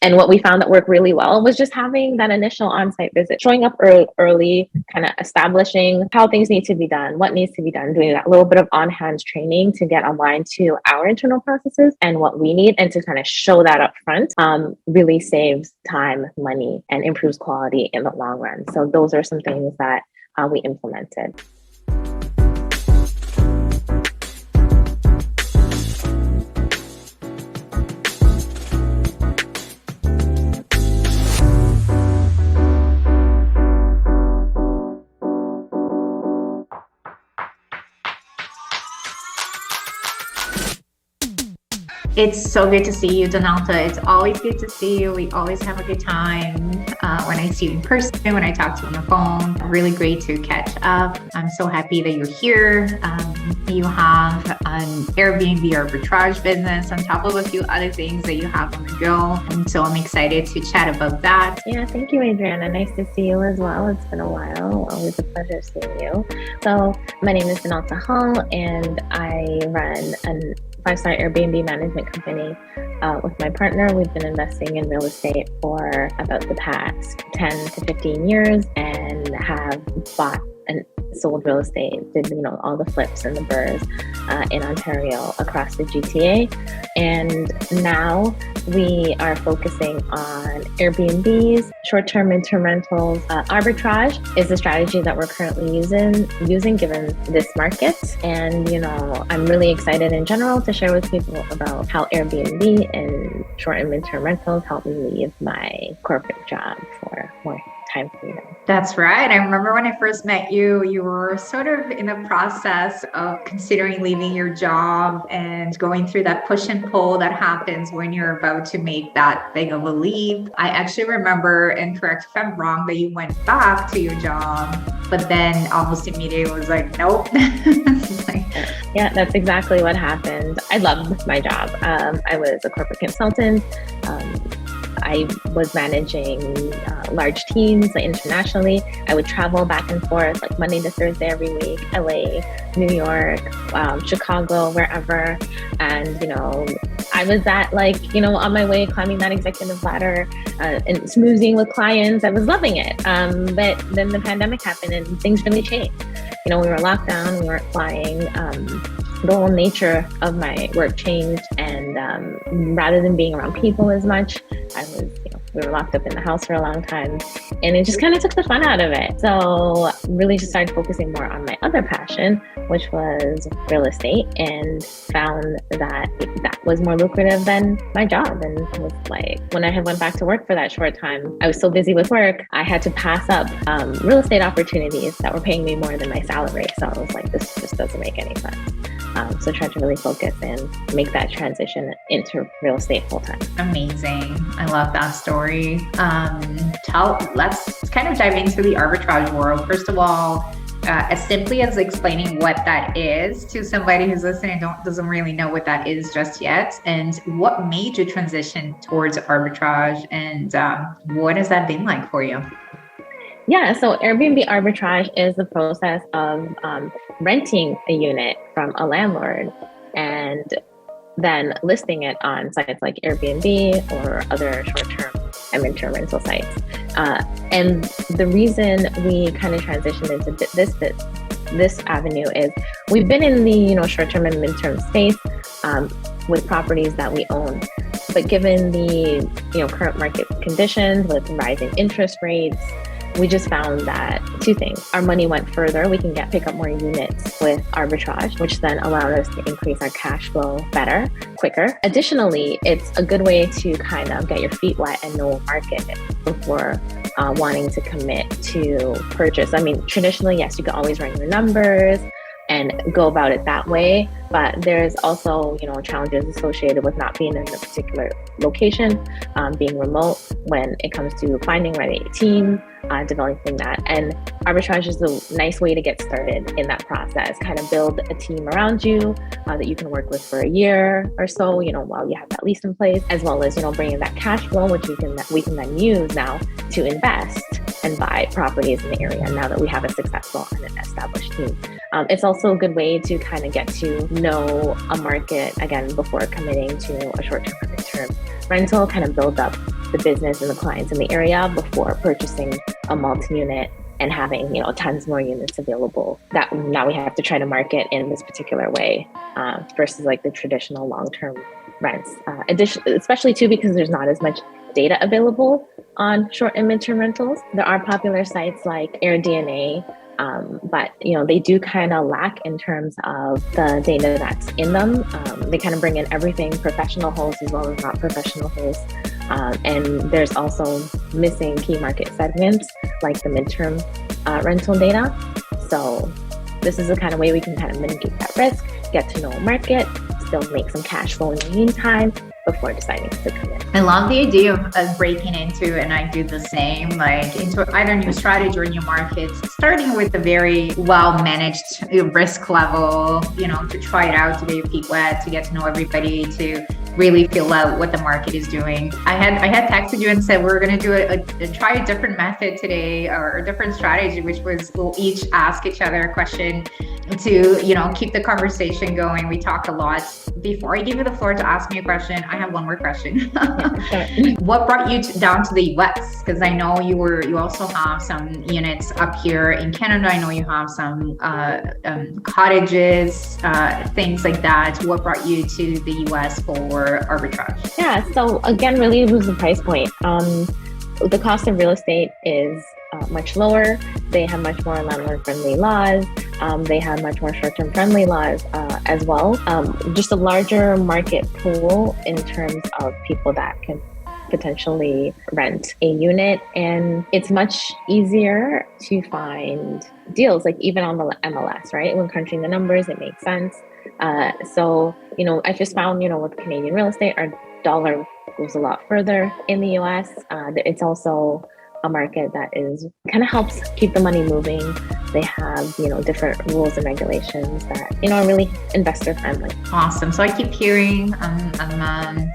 And what we found that worked really well was just having that initial on-site visit, showing up early, kind of establishing how things need to be done, what needs to be done, doing that little bit of on-hands training to get aligned to our internal processes and what we need, and to kind of show that up front really saves time, money, and improves quality in the long run. So those are some things that we implemented. It's so good to see you, Donalta. It's always good to see you. We always have a good time when I see you in person, when I talk to you on the phone. Really great to catch up. I'm so happy that you're here. You have an Airbnb arbitrage business on top of a few other things that you have on the go. And so I'm excited to chat about that. Yeah, thank you, Adriana. Nice to see you as well. It's been a while. Always a pleasure seeing you. So my name is Donalta Hall, and I run an 5-star Airbnb management company with my partner. We've been investing in real estate for about the past 10 to 15 years and have bought and sold real estate, did all the flips and the burrs in Ontario across the GTA. And now we are focusing on Airbnbs, short-term, midterm rentals. Arbitrage is a strategy that we're currently using given this market. And I'm really excited in general to share with people about how Airbnb and short and midterm rentals help me leave my corporate job for more time freedom. That's right. I remember when I first met you, you were sort of in the process of considering leaving your job and going through that push and pull that happens when you're about to make that big of a leap. I actually remember, and correct if I'm wrong, that you went back to your job, but then almost immediately was like, nope. Yeah, that's exactly what happened. I loved my job. I was a corporate consultant. I was managing large teams internationally. I would travel back and forth like Monday to Thursday every week, LA, New York, Chicago, wherever. And, I was on my way climbing that executive ladder and smoozing with clients. I was loving it. But then the pandemic happened and things really changed. We were locked down, we weren't flying. The whole nature of my work changed, and rather than being around people as much, we were locked up in the house for a long time, and it just kind of took the fun out of it. So really just started focusing more on my other passion, which was real estate, and found that that was more lucrative than my job. And it was like, when I had went back to work for that short time, I was so busy with work, I had to pass up real estate opportunities that were paying me more than my salary. So I was like, this just doesn't make any sense. So try to really focus and make that transition into real estate full time. Amazing. I love that story. Let's kind of dive into the arbitrage world. First of all, as simply as explaining what that is to somebody who's listening and doesn't really know what that is just yet, and what made you transition towards arbitrage, and what has that been like for you? Yeah, so Airbnb arbitrage is the process of renting a unit from a landlord and then listing it on sites like Airbnb or other short-term and midterm rental sites. And the reason we kind of transitioned into this avenue is we've been in the short-term and midterm space with properties that we own, but given the current market conditions with rising interest rates, we just found that two things. Our money went further. We can pick up more units with arbitrage, which then allowed us to increase our cash flow better, quicker. Additionally, it's a good way to kind of get your feet wet and know a market before wanting to commit to purchase. I mean, traditionally, yes, you can always run your numbers and go about it that way, but there's also challenges associated with not being in a particular location, being remote when it comes to finding the right team, developing that. And arbitrage is a nice way to get started in that process. Kind of build a team around you that you can work with for a year or so, while you have that lease in place, as well as bringing that cash flow, which we can then use now to invest and buy properties in the area now that we have a successful and an established team. It's also a good way to kind of get to know a market again before committing to a short-term or mid-term rental, kind of build up the business and the clients in the area before purchasing a multi-unit and having tons more units available that now we have to try to market in this particular way versus like the traditional long-term rents. Especially too because there's not as much data available on short and midterm rentals. There are popular sites like AirDNA, but they do kind of lack in terms of the data that's in them. They kind of bring in everything, professional hosts as well as not professional hosts. And there's also missing key market segments like the midterm rental data. So this is the kind of way we can kind of mitigate that risk, get to know a market, still make some cash flow in the meantime before deciding to come in. I love the idea of breaking into, and I do the same, like into either new strategy or new markets, starting with a very well-managed risk level, to try it out, to get your feet wet, to get to know everybody, to really feel out what the market is doing. I had texted you and said we're going to do try a different method today or a different strategy, which was we'll each ask each other a question to keep the conversation going. We talk a lot. Before I give you the floor to ask me a question, I have one more question. What brought you down to the US? Because I know you also have some units up here in Canada. I know you have some cottages, things like that. What brought you to the US for arbitrage? Yeah, so again, really it was the price point. The cost of real estate is much lower. They have much more landlord-friendly laws. They have much more short-term friendly laws as well. Just a larger market pool in terms of people that can potentially rent a unit. And it's much easier to find deals, like even on the MLS, right? When crunching the numbers, it makes sense. So, I just found, with Canadian real estate, our dollar goes a lot further in the US. It's also a market that is kind of helps keep the money moving. They have, different rules and regulations that, are really investor friendly. Awesome. So I keep hearing, I'm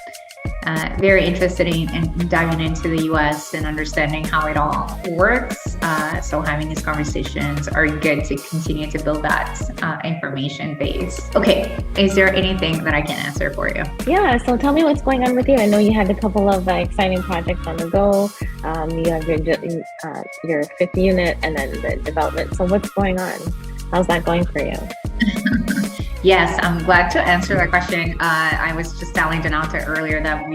very interested in diving into the US and understanding how it all works. So having these conversations are good to continue to build that information base. Okay, is there anything that I can answer for you? Yeah, so tell me what's going on with you. I know you had a couple of exciting projects on the go. You have your fifth unit and then the development. So what's going on? How's that going for you? Yes, I'm glad to answer that question. I was just telling Donalta earlier that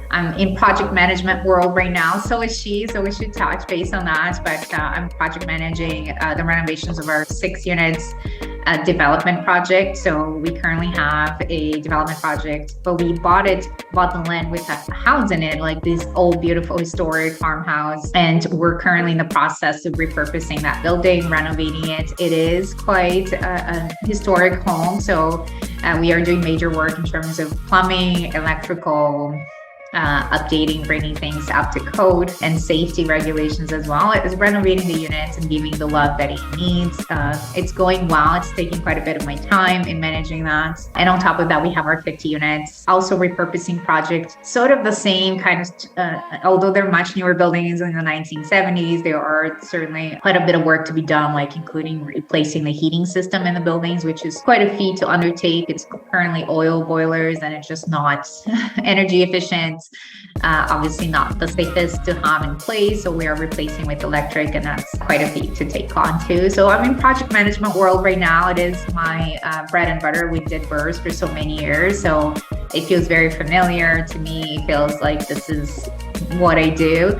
I'm in project management world right now. So is she. So we should touch base on that. But I'm project managing the renovations of our 6 units development project. So we currently have a development project, but we bought the land with a house in it, like this old, beautiful, historic farmhouse. And we're currently in the process of repurposing that building, renovating it. It is quite a historic home. So we are doing major work in terms of plumbing, electrical, updating, bringing things up to code, and safety regulations, as well as renovating the units and giving the love that it needs. It's going well. It's taking quite a bit of my time in managing that. And on top of that, we have our 50 units, also repurposing project, sort of the same kind of, although they're much newer buildings in the 1970s, there are certainly quite a bit of work to be done, like including replacing the heating system in the buildings, which is quite a feat to undertake. It's currently oil boilers and it's just not energy efficient. Obviously not the safest to have in place, so we are replacing with electric, and that's quite a feat to take on too. So I'm in project management world right now. It is my bread and butter. We did burrs for so many years, so it feels very familiar to me. It feels like this is what I do.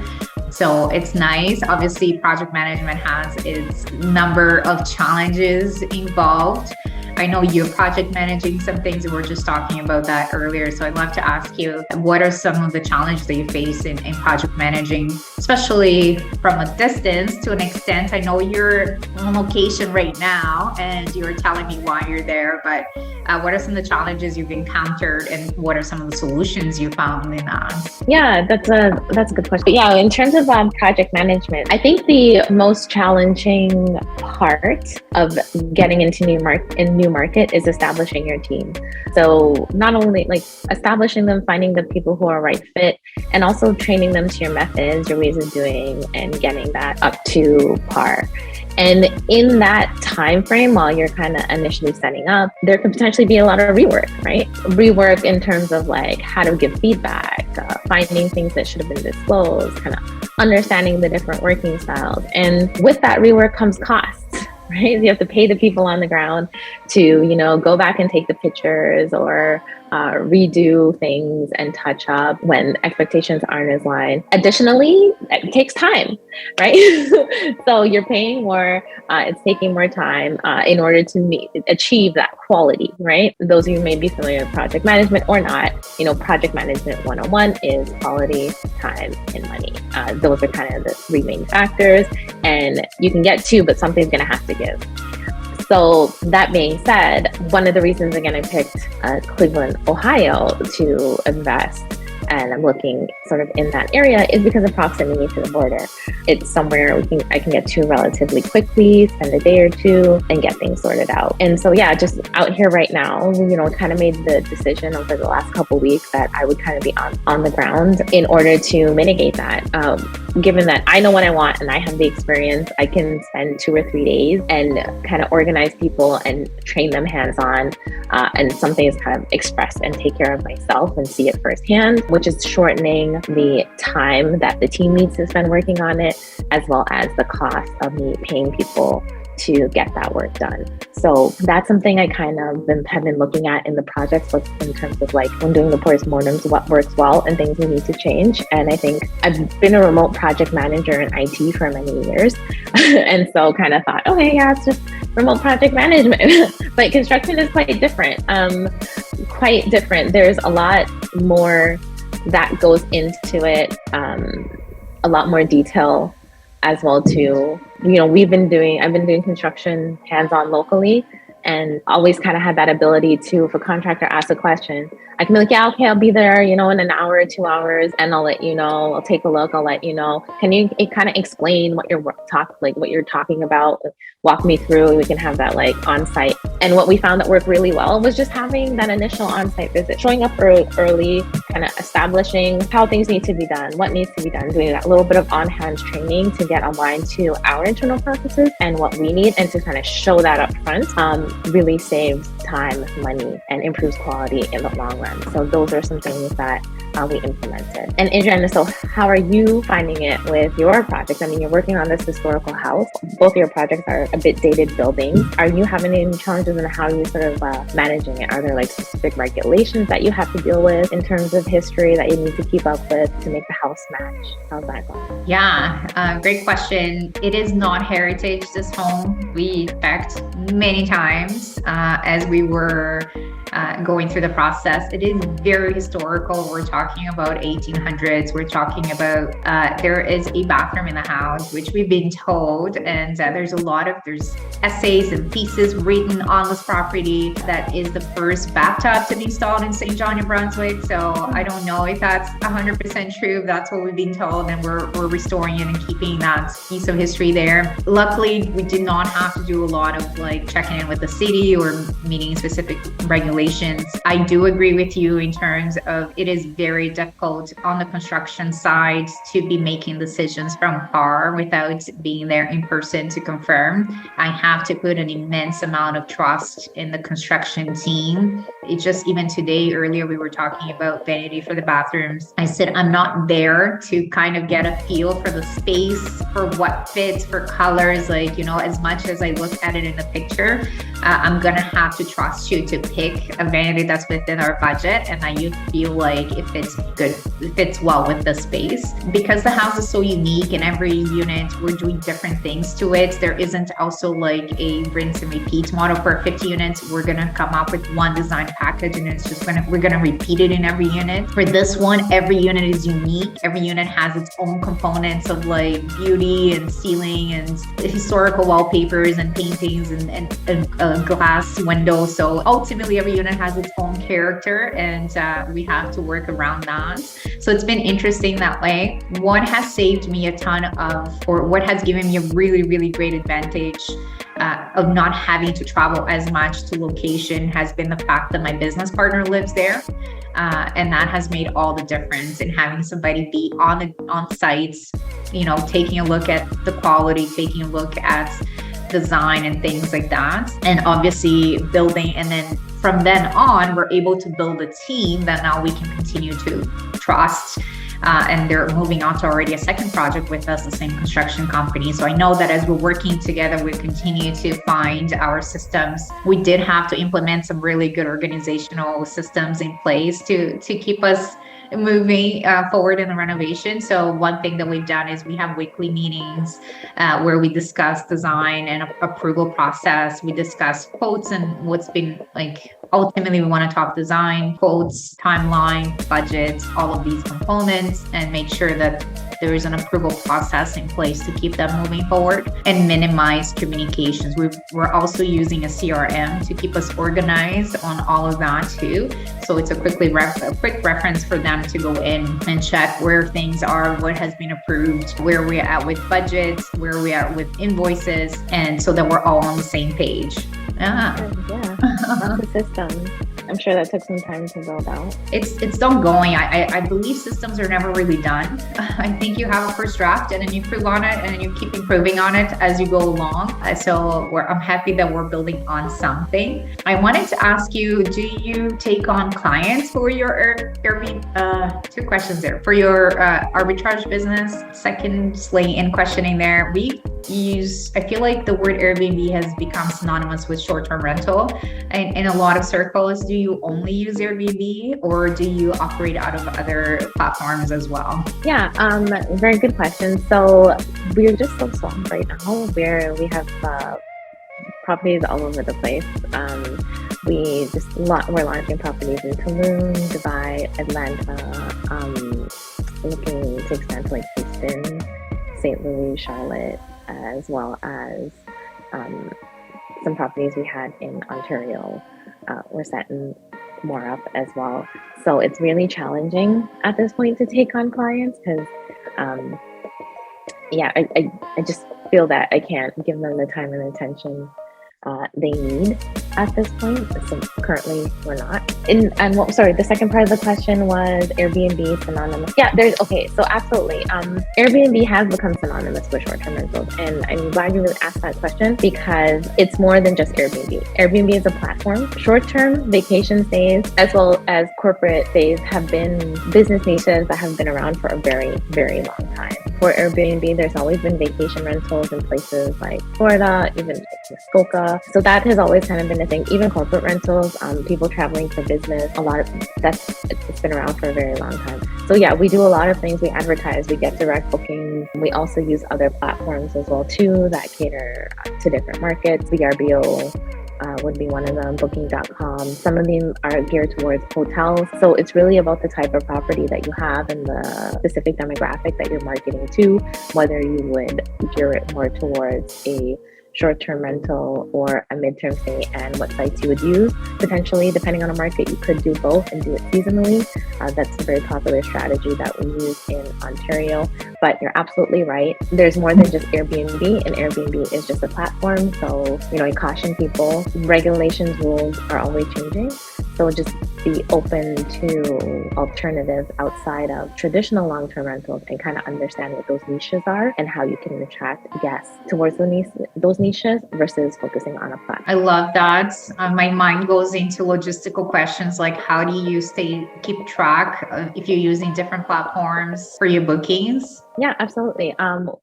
So it's nice. Obviously, project management has its number of challenges involved. I know you're project managing some things, and we're just talking about that earlier. So I'd love to ask you, what are some of the challenges that you face in project managing, especially from a distance to an extent? I know you're on location right now and you're telling me why you're there, but what are some of the challenges you've encountered, and what are some of the solutions you found in that? Yeah, that's a good question. Yeah, in terms of project management, I think the most challenging part of getting into new new market is establishing your team. So not only like establishing them, finding the people who are right fit, and also training them to your methods, your ways of doing, and getting that up to par. And in that time frame, while you're kind of initially setting up, there could potentially be a lot of rework, right? Rework in terms of like how to give feedback, finding things that should have been disclosed, kind of understanding the different working styles. And with that rework comes costs. Right? You have to pay the people on the ground to, go back and take the pictures or redo things and touch up when expectations aren't as aligned. Additionally, it takes time, right? So you're paying more, it's taking more time in order to achieve that quality, right? Those of you may be familiar with project management or not, project management 101 is quality, time, and money. Those are kind of the three main factors, and you can get two, but something's going to have to give. So that being said, one of the reasons again I picked Cleveland, Ohio to invest, and I'm looking sort of in that area, is because of proximity to the border. It's somewhere I can get to relatively quickly, spend a day or two, and get things sorted out. And so yeah, just out here right now, kind of made the decision over the last couple of weeks that I would kind of be on the ground in order to mitigate that. Given that I know what I want and I have the experience, I can spend 2 or 3 days and kind of organize people and train them hands-on, and some things kind of express and take care of myself and see it firsthand, which is shortening the time that the team needs to spend working on it, as well as the cost of me paying people to get that work done. So that's something I kind of have been looking at in the projects, like in terms of like when doing the postmortems, what works well and things we need to change. And I think I've been a remote project manager in IT for many years. And so kind of thought, okay, yeah, it's just remote project management. But construction is quite different. There's a lot more that goes into it, a lot more detail as well too. I've been doing construction hands-on locally, and always kind of had that ability to, if a contractor asks a question, I can be like, yeah, okay, I'll be there, in an hour or 2 hours, and I'll let you know, I'll take a look, I'll let you know. Can you kind of explain what you're talking about? Walk me through, we can have that like on-site. And what we found that worked really well was just having that initial on-site visit, showing up early, kind of establishing how things need to be done, what needs to be done, doing that little bit of on-hands training to get aligned to our internal processes and what we need, and to kind of show that up front really saves time, money, and improves quality in the long run. So those are some things that we implemented. And Adrienne, so how are you finding it with your projects? I mean, you're working on this historical house. Both of your projects are a bit dated buildings. Are you having any challenges in how you sort of managing it? Are there like specific regulations that you have to deal with in terms of history that you need to keep up with to make the house match? How's that going? Yeah, great question. It is not heritage, this home. We checked many times as we were going through the process. It is very historical. We're talking about 1800s. We're talking about there is a bathroom in the house, which we've been told, and there's essays and theses written on this property that is the first bathtub to be installed in St. John, New Brunswick. So I don't know if that's 100% true. That's what we've been told, and we're restoring it and keeping that piece of history there. Luckily, we did not have to do a lot of like checking in with the city or meeting specific regulations. I do agree with you in terms of it is very difficult on the construction side to be making decisions from afar without being there in person to confirm. I have to put an immense amount of trust in the construction team. It just, even today, earlier, we were talking about vanity for the bathrooms. I said, I'm not there to kind of get a feel for the space, for what fits, for colors. Like, as much as I look at it in the picture, I'm going to have to trust you to pick a vanity that's within our budget and that you feel like it fits good, it fits well with the space. Because the house is so unique and every unit, we're doing different things to it. There isn't also like a rinse and repeat model for 50 units. We're going to come up with one design package and we're going to repeat it in every unit. For this one, every unit is unique. Every unit has its own components of like beauty and ceiling and historical wallpapers and paintings and glass windows. So ultimately, every unit has its own character, and we have to work around that. So it's been interesting that way. What has saved me a ton of, or what has given me a really, really great advantage of not having to travel as much to location has been the fact that my business partner lives there. And that has made all the difference in having somebody be on sites, taking a look at the quality, taking a look at design and things like that. And obviously building, and then from then on, we're able to build a team that now we can continue to trust. And they're moving on to already a second project with us, the same construction company. So I know that as we're working together, we continue to find our systems. We did have to implement some really good organizational systems in place to keep us moving forward in the renovation. So one thing that we've done is we have weekly meetings where we discuss design and approval process. We discuss quotes and what's been like. Ultimately, we want to talk design, quotes, timeline, budgets, all of these components, and make sure that there is an approval process in place to keep them moving forward and minimize communications. We're also using a CRM to keep us organized on all of that too. So it's a quick reference for them to go in and check where things are, what has been approved, where we're at with budgets, where we are with invoices, and so that we're all on the same page. Yeah, that's the system. I'm sure that took some time to build out. It's ongoing. I believe systems are never really done. I think you have a first draft and then you improve on it and then you keep improving on it as you go along. So I'm happy that we're building on something. I wanted to ask you, do you take on clients for your Airbnb? Two questions there. For your arbitrage business, secondly in questioning there, I feel like the word Airbnb has become synonymous with short-term rental. And in a lot of circles, do you only use Airbnb or do you operate out of other platforms as well? Yeah, very good question. So we're just so swamped right now where we have properties all over the place. We're launching properties in Tulum, Dubai, Atlanta, looking to expand to like Houston, St. Louis, Charlotte, as well as some properties we had in Ontario. We're setting more up as well. So it's really challenging at this point to take on clients because, I just feel that I can't give them the time and attention they need at this point. So currently we're not. The second part of the question was Airbnb synonymous. Yeah, so absolutely. Airbnb has become synonymous with short-term rentals. And I'm glad you asked that question because it's more than just Airbnb. Airbnb is a platform. Short-term vacation stays as well as corporate stays have been business niches that have been around for a very, very long time. For Airbnb, there's always been vacation rentals in places like Florida, even like Muskoka. So that has always kind of been a thing. Even corporate rentals, people traveling for business, it's been around for a very long time. So yeah, we do a lot of things. We advertise, we get direct bookings. We also use other platforms as well too that cater to different markets. VRBO would be one of them, booking.com. Some of them are geared towards hotels. So it's really about the type of property that you have and the specific demographic that you're marketing to, whether you would gear it more towards a short-term rental or a mid-term stay and what sites you would use. Potentially, depending on a market, you could do both and do it seasonally. That's a very popular strategy that we use in Ontario. But you're absolutely right. There's more than just Airbnb, and Airbnb is just a platform. So, I caution people, regulations, rules are always changing. So just be open to alternatives outside of traditional long-term rentals and kind of understand what those niches are and how you can attract guests towards those niches versus focusing on a platform. I love that. My mind goes into logistical questions like how do you keep track if you're using different platforms for your bookings? Yeah, absolutely.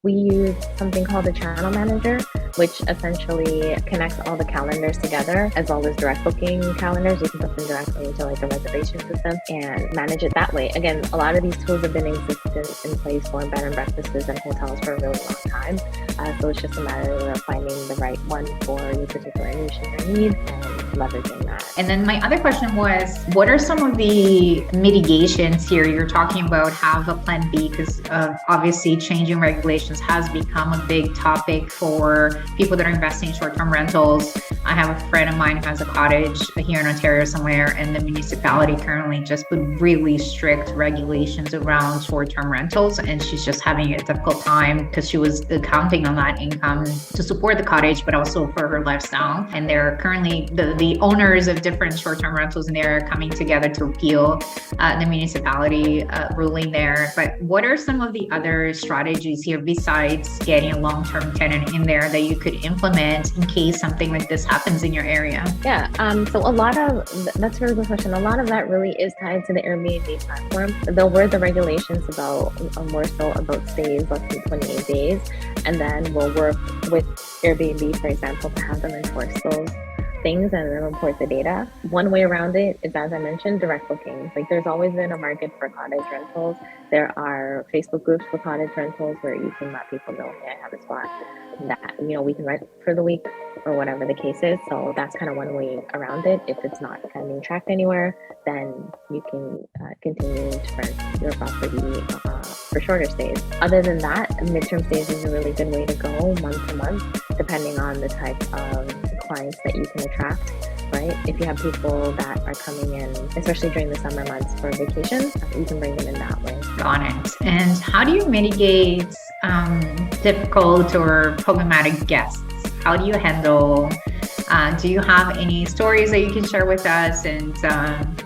We use something called a channel manager, which essentially connects all the calendars together as well as direct booking calendars. You can put them directly into like a reservation system and manage it that way. Again, a lot of these tools have been in place for bed and breakfasts and hotels for a really long time. So it's just a matter of finding the right one for your particular niche and your needs and leveraging that. And then my other question was, what are some of the mitigations here? You're talking about have a plan B because obviously changing regulations has become a big topic for people that are investing in short-term rentals. I have a friend of mine who has a cottage here in Ontario somewhere, and the municipality currently just put really strict regulations around short-term rentals, and she's just having a difficult time because she was counting on that income to support the cottage, but also for her lifestyle. And they're currently the owners of different short-term rentals in there are coming together to appeal the municipality ruling there. But what are some of the other strategies here besides getting a long-term tenant in there that you could implement in case something like this happens in your area? Yeah, so a lot of that's a really good question. A lot of that really is tied to the Airbnb platform. There were the regulations about more so about stays less than 28 days, and then we'll work with Airbnb, for example, to have them enforce those things and then report the data. One way around it is, as I mentioned, direct bookings. Like there's always been a market for cottage rentals. There are Facebook groups for cottage rentals where you can let people know, hey, I have a spot that, we can rent for the week or whatever the case is. So that's kind of one way around it. If it's not kind of being tracked anywhere, then you can continue to rent your property for shorter stays. Other than that, midterm stays is a really good way to go, month to month, depending on the type of clients that you can attract, right? If you have people that are coming in, especially during the summer months for vacation, you can bring them in that way. Got it. And how do you mitigate difficult or problematic guests? How do you handle? Do you have any stories that you can share with us? And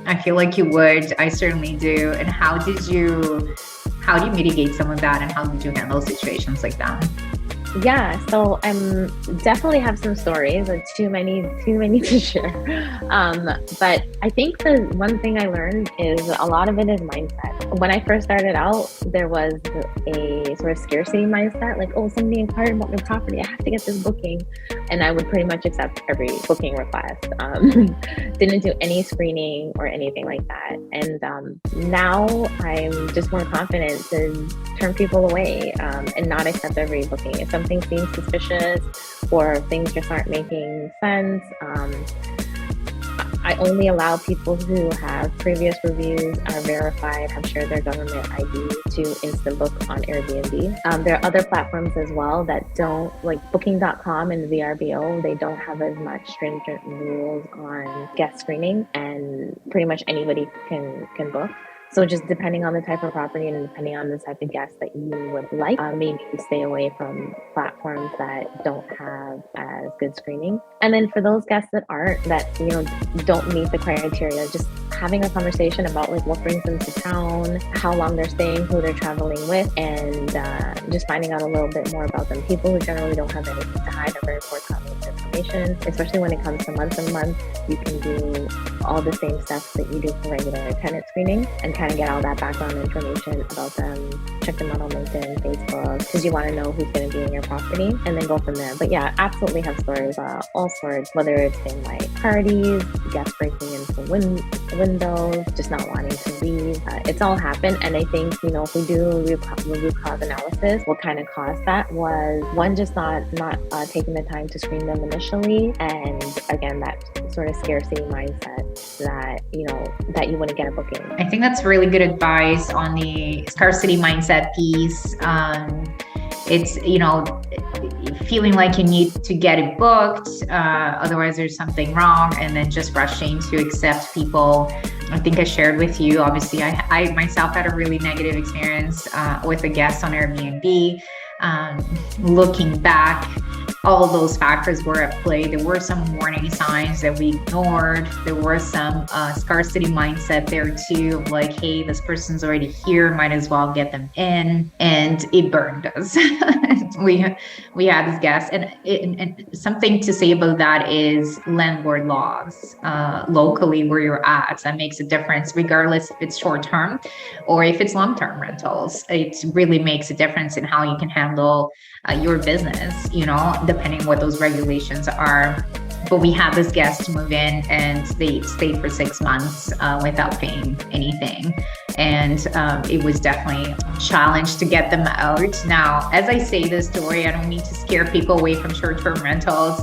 I feel like you would. I certainly do. And how do you mitigate some of that? And how did you handle situations like that? Yeah, so I'm definitely have some stories, too many to share. But I think the one thing I learned is a lot of it is mindset. When I first started out, there was a sort of scarcity mindset, like, oh, somebody inquired about my property, I have to get this booking. And I would pretty much accept every booking request. Didn't do any screening or anything like that. And now I'm just more confident to turn people away and not accept every booking. If something seems suspicious or things just aren't making sense, I only allow people who have previous reviews, are verified, have shared their government ID to instant book on Airbnb. There are other platforms as well that don't, like Booking.com and VRBO, they don't have as much stringent rules on guest screening, and pretty much anybody can book. So just depending on the type of property and depending on the type of guest that you would like, maybe stay away from platforms that don't have as good screening. And then for those guests that don't meet the criteria, just having a conversation about like what brings them to town, how long they're staying, who they're traveling with, and just finding out a little bit more about them. People who generally don't have anything to hide are very forthcoming with information, especially when it comes to month and month. You can do all the same steps that you do for regular tenant screening and kind of get all that background information about them, check them out on LinkedIn, Facebook, because you want to know who's going to be in your property, and then go from there. But yeah, absolutely have stories, all sorts, whether it's in like parties, guests breaking into windows, just not wanting to leave. It's all happened. And I think, if we do root cause analysis, what kind of caused that was one, just not taking the time to screen them initially. And again, that sort of scarcity mindset that, that you want to get a booking. I think that's really good advice on the scarcity mindset piece. It's, feeling like you need to get it booked, otherwise there's something wrong, and then just rushing to accept people. I think I shared with you, obviously, I myself had a really negative experience with a guest on Airbnb. Looking back, all of those factors were at play. There were some warning signs that we ignored. There were some scarcity mindset there too, like, hey, this person's already here, might as well get them in, and it burned us. we had this guest, and something to say about that is landlord laws locally where you're at. That makes a difference, regardless if it's short term or if it's long term rentals. It really makes a difference in how you can handle your business, depending what those regulations are. But we had this guest move in and they stayed for 6 months without paying anything. And it was definitely a challenge to get them out. Now, as I say this story, I don't mean to scare people away from short-term rentals.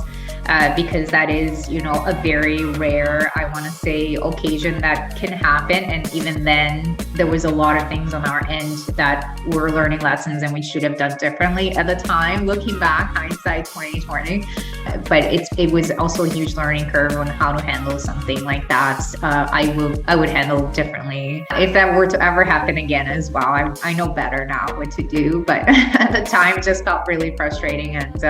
Because that is, a very rare, I want to say, occasion that can happen. And even then, there was a lot of things on our end that were learning lessons and we should have done differently at the time. Looking back, hindsight 2020, but it was also a huge learning curve on how to handle something like that. I would handle differently if that were to ever happen again as well. I know better now what to do, but at the time, it just felt really frustrating and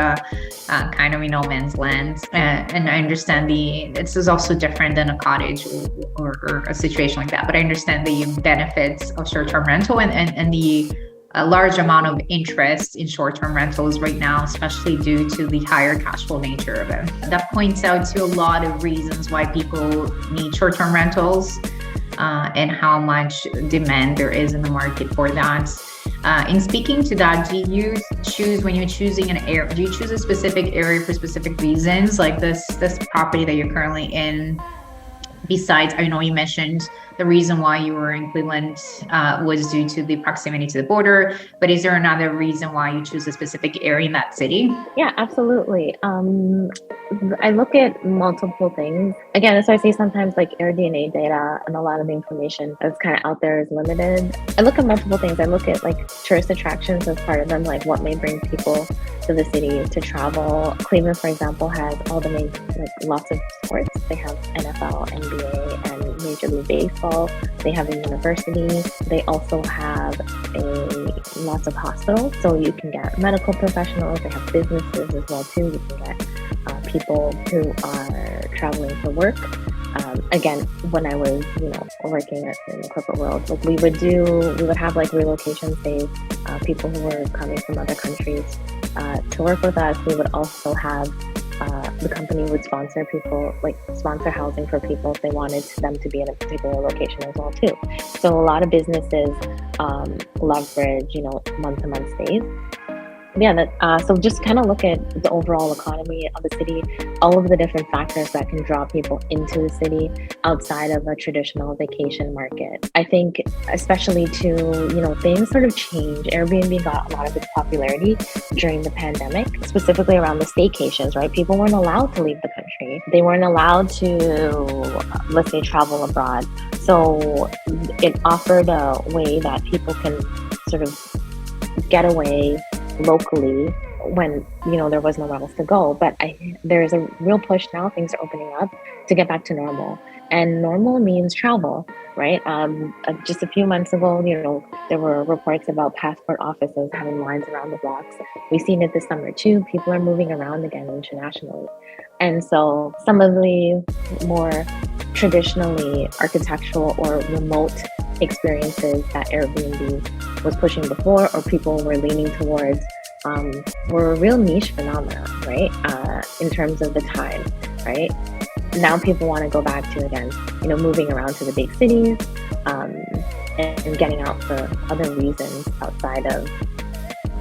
kind of no man's land. And I understand this is also different than a cottage or a situation like that, but I understand the benefits of short-term rental and the large amount of interest in short-term rentals right now, especially due to the higher cash flow nature of it. That points out to a lot of reasons why people need short-term rentals and how much demand there is in the market for that. In speaking to that, do you choose when you're choosing an area? Do you choose a specific area for specific reasons, like this property that you're currently in? Besides, I know you mentioned the reason why you were in Cleveland was due to the proximity to the border, but is there another reason why you choose a specific area in that city? Yeah, absolutely. I look at multiple things. Again, so I say sometimes like AirDNA data and a lot of the information that's kind of out there is limited. I look at multiple things. I look at like tourist attractions as part of them, like what may bring people to the city to travel. Cleveland, for example, has all the main, lots of sports. They have NFL, NBA, and Major League Baseball. They have a university. They also have lots of hospitals, so you can get medical professionals. They have businesses as well too. You can get people who are traveling for work. Again, when I was, working in the corporate world, like we would have like relocation stays, people who were coming from other countries to work with us. We would also have the company would sponsor housing for people if they wanted them to be in a particular location as well too. So a lot of businesses leverage, month-to-month stays. Yeah, so just kind of look at the overall economy of the city, all of the different factors that can draw people into the city outside of a traditional vacation market. I think especially things sort of change. Airbnb got a lot of its popularity during the pandemic, specifically around the staycations, right? People weren't allowed to leave the country. They weren't allowed to, let's say, travel abroad. So it offered a way that people can sort of get away locally when there was nowhere else to go. But there's a real push now. Things are opening up to get back to normal, and normal means travel, right? Just a few months ago, there were reports about passport offices having lines around the blocks. We've seen it this summer too. People are moving around again internationally, and so some of the more traditionally architectural or remote experiences that Airbnb was pushing before, or people were leaning towards, were a real niche phenomenon, right? In terms of the time, right? Now people want to go back to, again, moving around to the big cities and getting out for other reasons outside of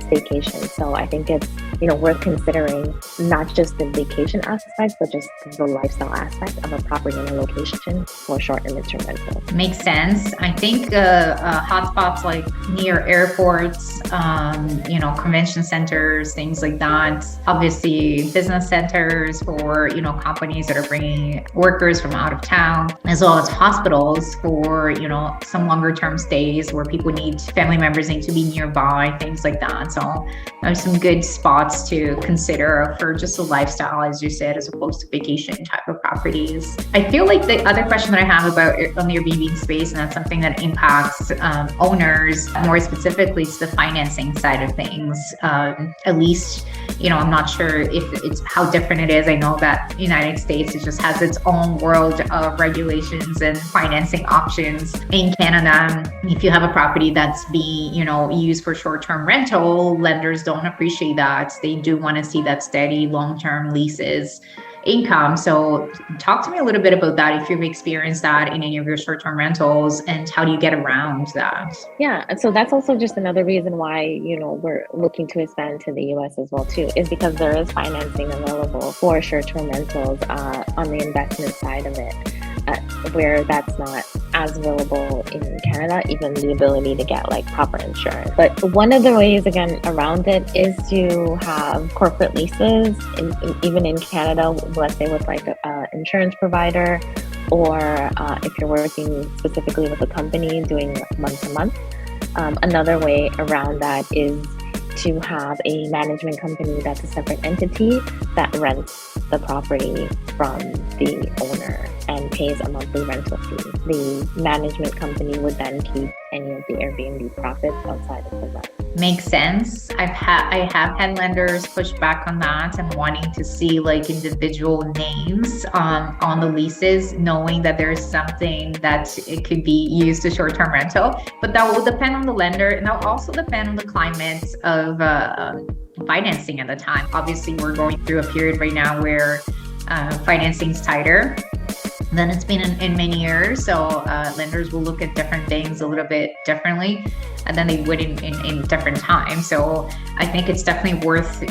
staycation. So I think it's worth considering not just the vacation aspect, but just the lifestyle aspect of a property and a location for short and midterm rental. Makes sense. I think hotspots like near airports, convention centers, things like that. Obviously, business centers for companies that are bringing workers from out of town, as well as hospitals for some longer term stays where people family members need to be nearby, things like that. So there's some good spots to consider for just a lifestyle, as you said, as opposed to vacation type of properties. I feel like the other question that I have about on the Airbnb space, and that's something that impacts owners more specifically, is the financing side of things. At least, I'm not sure if it's how different it is. I know that United States, it just has its own world of regulations and financing options. In Canada, if you have a property that's being, used for short-term rental, lenders don't appreciate that. They do want to see that steady long-term leases income. So talk to me a little bit about that, if you've experienced that in any of your short-term rentals, and how do you get around that? Yeah, so that's also just another reason why, we're looking to expand to the US as well too, is because there is financing available for short-term rentals on the investment side of it. where that's not as available in Canada, even the ability to get like proper insurance. But one of the ways, again, around it is to have corporate leases, even in Canada, let's say with like an insurance provider, or if you're working specifically with a company doing month to month. Another way around that is to have a management company that's a separate entity that rents the property from the owner and pays a monthly rental fee. The management company would then keep any of the Airbnb profits outside of the rent. Makes sense. I have had lenders push back on that and wanting to see like individual names on the leases, knowing that there's something that it could be used to short-term rental. But that will depend on the lender, and that will also depend on the climate of financing at the time. Obviously, we're going through a period right now where financing is tighter than it's been in many years. So lenders will look at different things a little bit differently than they would in different times. So I think it's definitely worth,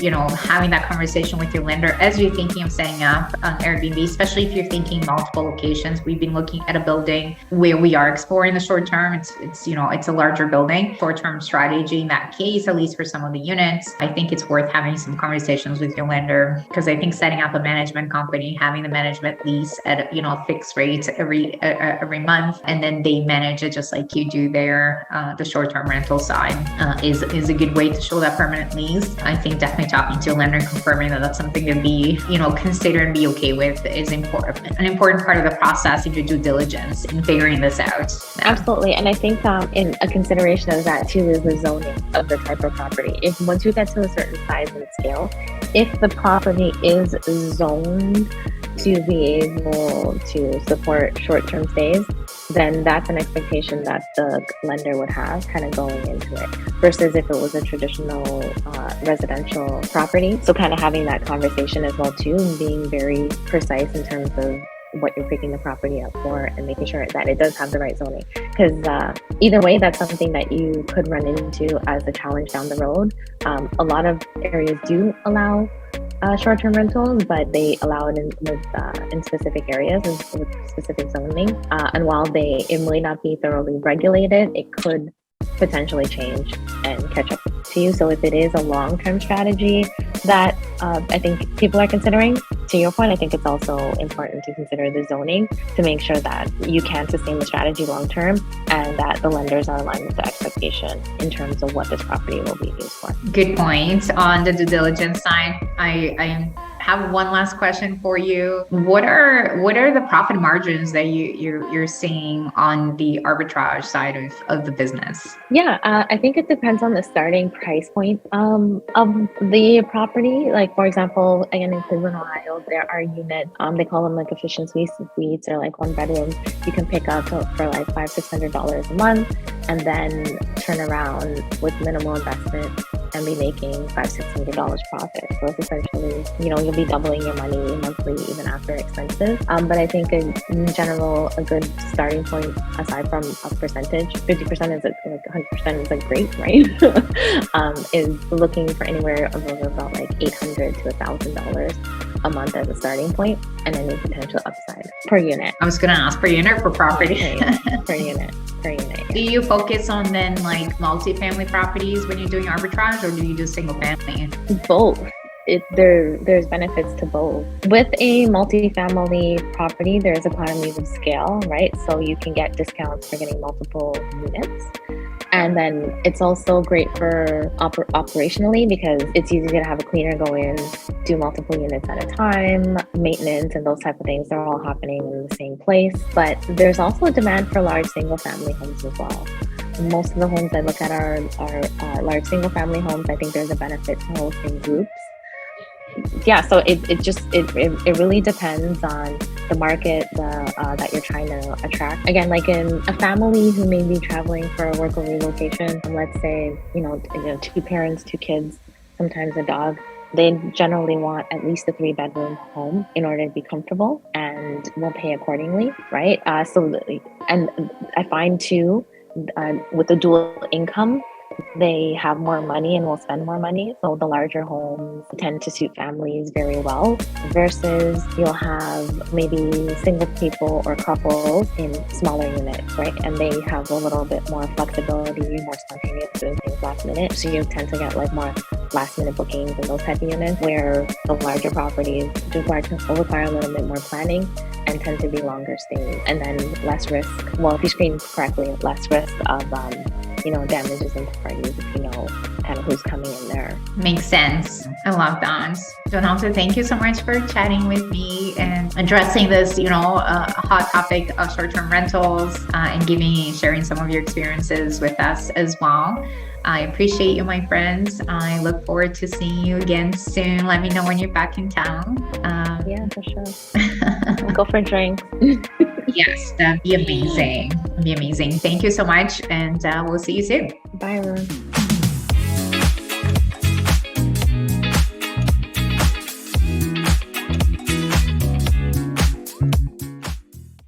having that conversation with your lender as you're thinking of setting up an Airbnb, especially if you're thinking multiple locations. We've been looking at a building where we are exploring the short term. It's a larger building, short-term strategy in that case, at least for some of the units. I think it's worth having some conversations with your lender, because I think setting up a management company, having the management lease at a fixed rate every month, and then they manage it just like you do there, the short-term rental side, is a good way to show that permanent lease. I think definitely talking to a lender and confirming that that's something to be, consider and be okay with is important. An important part of the process in your due diligence in figuring this out. Absolutely. And I think in a consideration of that too is the zoning of the type of property. If once you get to a certain size and scale, if the property is zoned to be able to support short-term stays, then that's an expectation that the lender would have kind of going into it, versus if it was a traditional residential property. So kind of having that conversation as well too, and being very precise in terms of what you're picking the property up for and making sure that it does have the right zoning. Because either way, that's something that you could run into as a challenge down the road. A lot of areas do allow short-term rentals, but they allow it in specific areas with specific zoning. And while it may not be thoroughly regulated, it could potentially change and catch up to you. So if it is a long-term strategy that I think people are considering, to your point, I think it's also important to consider the zoning to make sure that you can sustain the strategy long-term and that the lenders are aligned with the expectation in terms of what this property will be used for. Good point. On the due diligence side, I have one last question for you. What are the profit margins that you're seeing on the arbitrage side of the business? Yeah, I think it depends on the starting price point of the property. Like for example, again in Cleveland, Ohio, there are units. They call them like efficient suites or like one bedrooms. You can pick up for like $500-$600 a month, and then turn around with minimal investment and be making $500-$600 profit. So it's essentially, you'll be doubling your money monthly even after expenses. But I think in general, a good starting point, aside from a percentage, 50% is like 100% is like great, right? Is looking for anywhere over about like $800 to $1,000 a month as a starting point, and any potential upside per unit. I was going to ask per unit, per property. Per unit. Yeah. Do you focus on then like multifamily properties when you're doing arbitrage, or do you do single family? Both. There's benefits to both. With a multifamily property, there's economies of scale, right? So you can get discounts for getting multiple units. And then it's also great for operationally, because it's easy to have a cleaner go in, do multiple units at a time, maintenance and those type of things. They're all happening in the same place. But there's also a demand for large single family homes as well. Most of the homes I look at are large single family homes. I think there's a benefit to hosting groups. Yeah, so it really depends on the market that you're trying to attract. Again, like in a family who may be traveling for a work or relocation, let's say, two parents, two kids, sometimes a dog, they generally want at least a 3-bedroom home in order to be comfortable, and will pay accordingly, right? And I find too, with the dual income, they have more money and will spend more money. So the larger homes tend to suit families very well, versus you'll have maybe single people or couples in smaller units, right? And they have a little bit more flexibility, more spontaneous, doing things last minute. So you tend to get like more last minute bookings in those type of units, where the larger properties require a little bit more planning and tend to be longer stays, and then less risk. Well, if you screen correctly, less risk of damages into parties if you know kind of who's coming in there. Makes sense. I love that. Donalta, thank you so much for chatting with me and addressing this, hot topic of short-term rentals and sharing some of your experiences with us as well. I appreciate you, my friends. I look forward to seeing you again soon. Let me know when you're back in town. Yeah, for sure. Go for a drink. Yes, that'd be amazing. Thank you so much, and we'll see you soon. Bye, everyone.